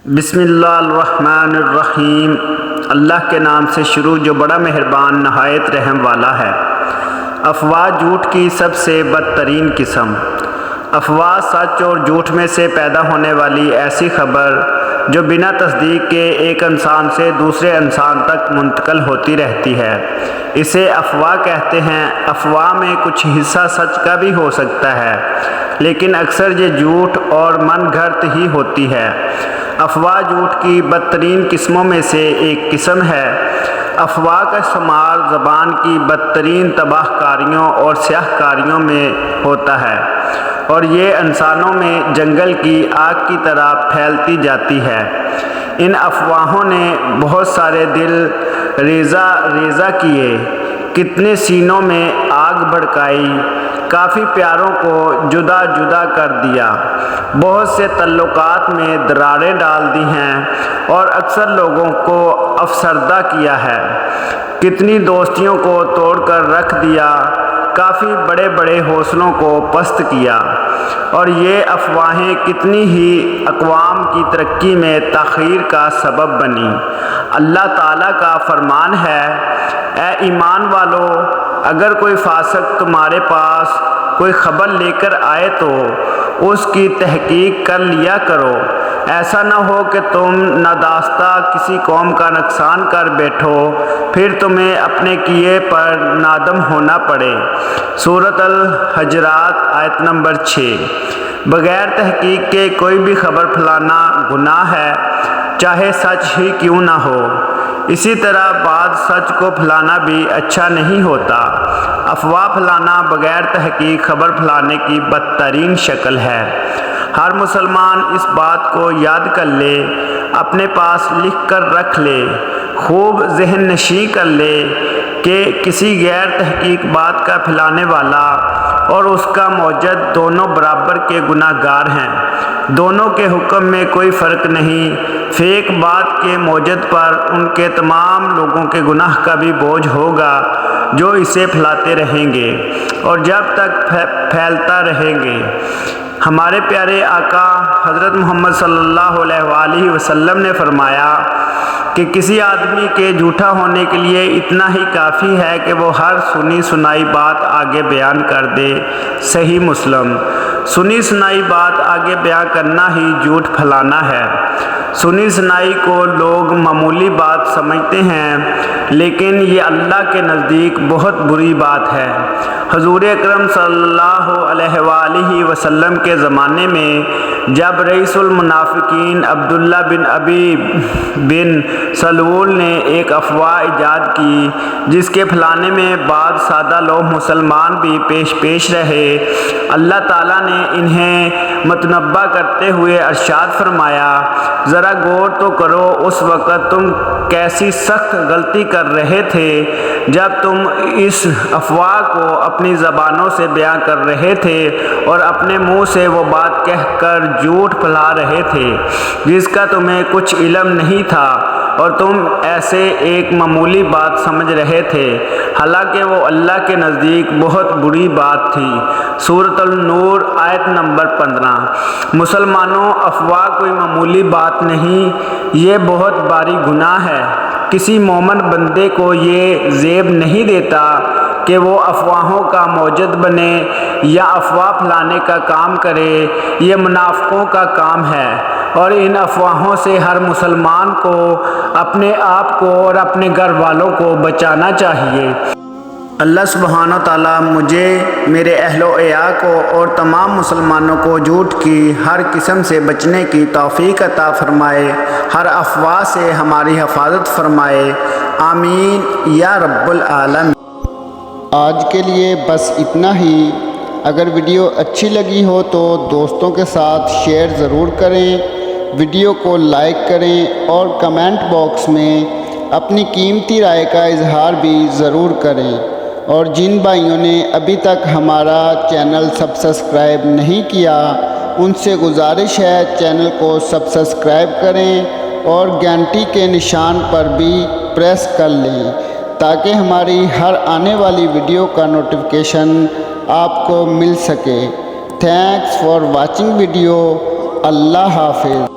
بسم اللہ الرحمن الرحیم۔ اللہ کے نام سے شروع جو بڑا مہربان نہایت رحم والا ہے۔ افواہ جھوٹ کی سب سے بدترین قسم۔ افواہ سچ اور جھوٹ میں سے پیدا ہونے والی ایسی خبر جو بنا تصدیق کے ایک انسان سے دوسرے انسان تک منتقل ہوتی رہتی ہے، اسے افواہ کہتے ہیں۔ افواہ میں کچھ حصہ سچ کا بھی ہو سکتا ہے، لیکن اکثر یہ جھوٹ اور من گھڑت ہی ہوتی ہے۔ افواہ جھوٹ کی بدترین قسموں میں سے ایک قسم ہے۔ افواہ کا استعمال زبان کی بدترین تباہ کاریوں اور سیاہ کاریوں میں ہوتا ہے، اور یہ انسانوں میں جنگل کی آگ کی طرح پھیلتی جاتی ہے۔ ان افواہوں نے بہت سارے دل ریزہ کیے، کتنے سینوں میں آگ بھڑکائی، کافی پیاروں کو جدا جدا کر دیا، بہت سے تعلقات میں دراریں ڈال دی ہیں اور اکثر لوگوں کو افسردہ کیا ہے، کتنی دوستیوں کو توڑ کر رکھ دیا، کافی بڑے بڑے حوصلوں کو پست کیا، اور یہ افواہیں کتنی ہی اقوام کی ترقی میں تاخیر کا سبب بنی۔ اللہ تعالیٰ کا فرمان ہے، اے ایمان والو، اگر کوئی فاسق تمہارے پاس کوئی خبر لے کر آئے تو اس کی تحقیق کر لیا کرو، ایسا نہ ہو کہ تم نادانستہ کسی قوم کا نقصان کر بیٹھو، پھر تمہیں اپنے کیے پر نادم ہونا پڑے۔ سورۃ الحجرات آیت نمبر 6۔ بغیر تحقیق کے کوئی بھی خبر پھیلانا گناہ ہے، چاہے سچ ہی کیوں نہ ہو۔ اسی طرح بعض سچ کو پھیلانا بھی اچھا نہیں ہوتا۔ افواہ پھیلانا بغیر تحقیق خبر پھیلانے کی بدترین شکل ہے۔ ہر مسلمان اس بات کو یاد کر لے، اپنے پاس لکھ کر رکھ لے، خوب ذہن نشین کر لے کہ کسی غیر تحقیق بات کا پھیلانے والا اور اس کا موجد دونوں برابر کے گناہ گار ہیں۔ دونوں کے حکم میں کوئی فرق نہیں۔ فیک بات کے موجد پر ان کے تمام لوگوں کے گناہ کا بھی بوجھ ہوگا جو اسے پھیلاتے رہیں گے اور جب تک پھیلتا رہیں گے۔ ہمارے پیارے آقا حضرت محمد صلی اللہ علیہ وآلہ وسلم نے فرمایا کہ کسی آدمی کے جھوٹا ہونے کے لیے اتنا ہی کافی ہے کہ وہ ہر سنی سنائی بات آگے بیان کر دے۔ صحیح مسلم۔ سنی سنائی بات آگے بیان کرنا ہی جھوٹ پھیلانا ہے۔ سنی سنائی کو لوگ معمولی بات سمجھتے ہیں، لیکن یہ اللہ کے نزدیک بہت بری بات ہے۔ حضور اکرم صلی اللہ علیہ وآلہ وسلم کے زمانے میں جب رئیس المنافقین عبداللہ بن ابی بن سلول نے ایک افواہ ایجاد کی جس کے پھیلانے میں بعض سادہ لوگ مسلمان بھی پیش رہے، اللہ تعالیٰ نے انہیں متنبہ کرتے ہوئے ارشاد فرمایا، ذرا غور تو کرو اس وقت تم کیسی سخت غلطی کر رہے تھے جب تم اس افواہ کو اپنی زبانوں سے بیان کر رہے تھے اور اپنے منہ سے وہ بات کہہ کر جھوٹ پھیلا رہے تھے جس کا تمہیں کچھ علم نہیں تھا اور تم ایسے ایک معمولی بات سمجھ رہے تھے، حالانکہ وہ اللہ کے نزدیک بہت بری بات تھی۔ سورۃ النور آیت نمبر 15۔ مسلمانوں، افواہ کوئی معمولی بات نہیں، یہ بہت بھاری گناہ ہے۔ کسی مومن بندے کو یہ زیب نہیں دیتا کہ وہ افواہوں کا موجد بنے یا افواہ پھیلانے کا کام کرے، یہ منافقوں کا کام ہے، اور ان افواہوں سے ہر مسلمان کو اپنے آپ کو اور اپنے گھر والوں کو بچانا چاہیے۔ اللہ سبحانہ تعالیٰ مجھے، میرے اہل و عیال کو اور تمام مسلمانوں کو جھوٹ کی ہر قسم سے بچنے کی توفیق عطا فرمائے، ہر افواہ سے ہماری حفاظت فرمائے، آمین یا رب العالمین۔ آج کے لیے بس اتنا ہی۔ اگر ویڈیو اچھی لگی ہو تو دوستوں کے ساتھ شیئر ضرور کریں، ویڈیو کو لائک کریں اور کمنٹ باکس میں اپنی قیمتی رائے کا اظہار بھی ضرور کریں، اور جن بھائیوں نے ابھی تک ہمارا چینل سبسکرائب نہیں کیا ان سے گزارش ہے چینل کو سبسکرائب کریں اور گھنٹی کے نشان پر بھی پریس کر لیں تاکہ ہماری ہر آنے والی ویڈیو کا نوٹیفیکیشن آپ کو مل سکے۔ Thanks for watching video. اللہ حافظ۔